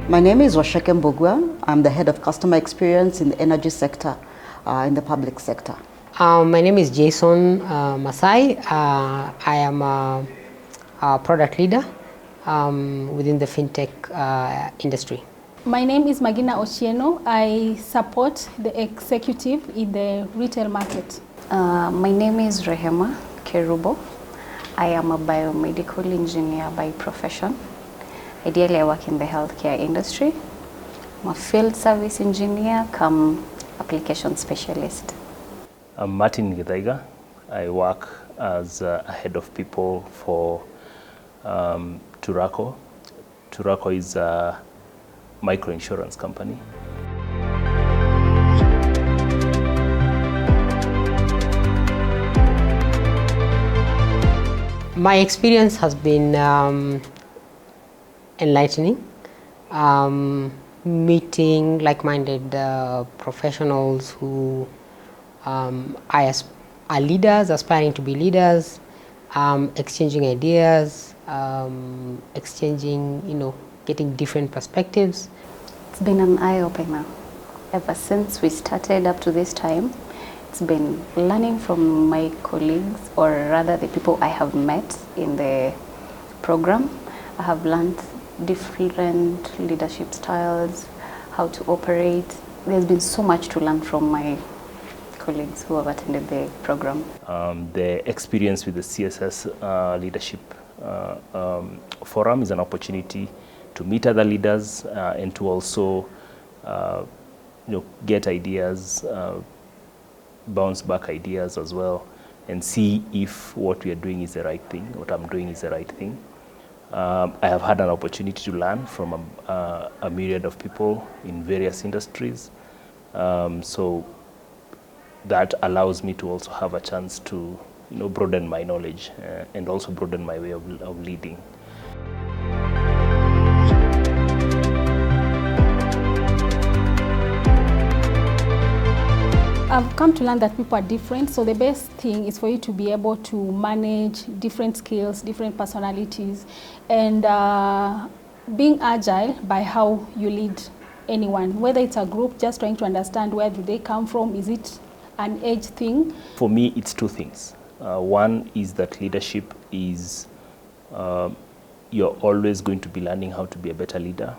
My name is Washeke Mbugua. I'm the head of customer experience in the energy sector, in the public sector. My name is Jason Masai. I am a product leader within the fintech industry. My name is Magina Ochieno. I support the executive in the retail market. My name is Rehema Kerubo. I am a biomedical engineer by profession. Ideally, I work in the healthcare industry. I'm a field service engineer come application specialist. I'm Martin Githaiga. I work as a head of people for Turaco. Turaco is a micro-insurance company. My experience has been enlightening, meeting like-minded professionals who are leaders, aspiring to be leaders, exchanging ideas, exchanging, getting different perspectives. It's been an eye-opener. Ever since we started up to this time, it's been learning from my colleagues, or rather the people I have met in the program. I have learned different leadership styles, how to operate. There's been so much to learn from my colleagues who have attended the program. The experience with the CSS Leadership Forum is an opportunity to meet other leaders and to also get ideas, bounce back ideas as well, and see if what we are doing is the right thing, what I'm doing is the right thing. I have had an opportunity to learn from a myriad of people in various industries. So that allows me to also have a chance to broaden my knowledge and also broaden my way of leading. I've come to learn that people are different, so the best thing is for you to be able to manage different skills, different personalities, and being agile by how you lead anyone. Whether it's a group, just trying to understand where do they come from, is it an age thing? For me, it's two things. One is that leadership is, you're always going to be learning how to be a better leader.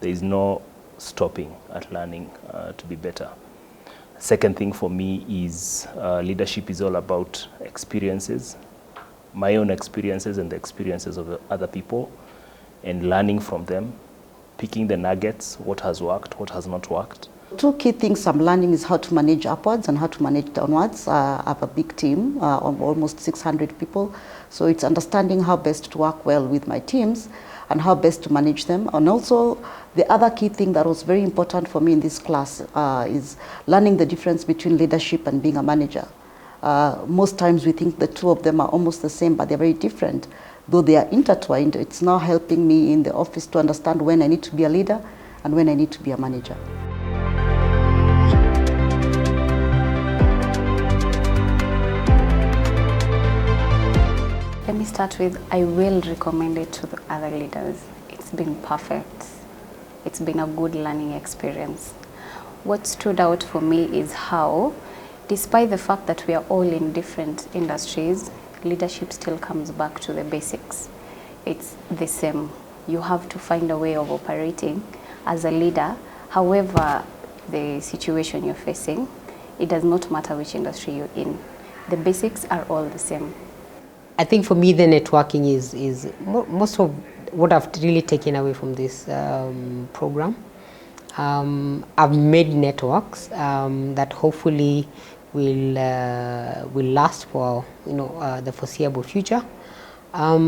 There is no stopping at learning to be better. Second thing for me is leadership is all about experiences, my own experiences and the experiences of other people, and learning from them, picking the nuggets, what has worked, what has not worked. Two key things I'm learning is how to manage upwards and how to manage downwards. I have a big team of almost 600 people, so it's understanding how best to work well with my teams and how best to manage them. And also, the other key thing that was very important for me in this class is learning the difference between leadership and being a manager. Most times we think the two of them are almost the same, but they're very different. Though they are intertwined, it's now helping me in the office to understand when I need to be a leader and when I need to be a manager. Let me start with, I will recommend it to the other leaders. It's been perfect. It's been a good learning experience. What stood out for me is how, despite the fact that we are all in different industries, leadership still comes back to the basics. It's the same. You have to find a way of operating as a leader, however the situation you're facing. It does not matter which industry you're in. The basics are all the same. I think for me the networking is most of what I've really taken away from this program. I've made networks that hopefully will last for the foreseeable future. But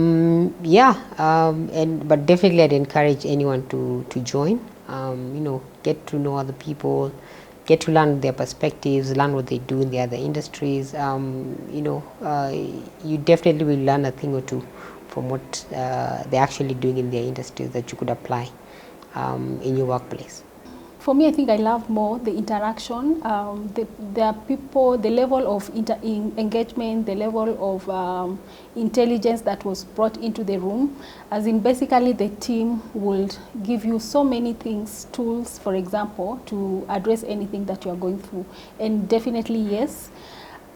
definitely I'd encourage anyone to join. Get to know other people, get to learn their perspectives, learn what they do in the other industries. You definitely will learn a thing or two from what they're actually doing in their industries that you could apply in your workplace. For me, I think I love more the interaction. There are people, the level of engagement, the level of intelligence that was brought into the room. As in, basically, the team would give you so many things, tools, for example, to address anything that you are going through. And definitely, yes,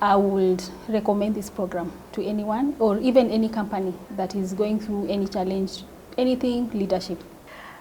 I would recommend this program to anyone or even any company that is going through any challenge, anything leadership.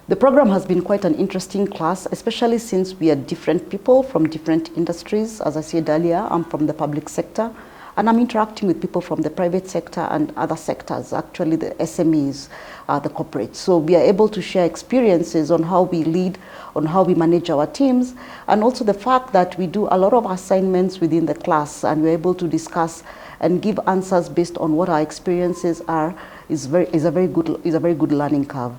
The program has been quite an interesting class, especially since we are different people from different industries. As I said earlier, I'm from the public sector, and I'm interacting with people from the private sector and other sectors, actually the SMEs, the corporates. So we are able to share experiences on how we lead, on how we manage our teams, and also the fact that we do a lot of assignments within the class, and we're able to discuss and give answers based on what our experiences are is a very good learning curve.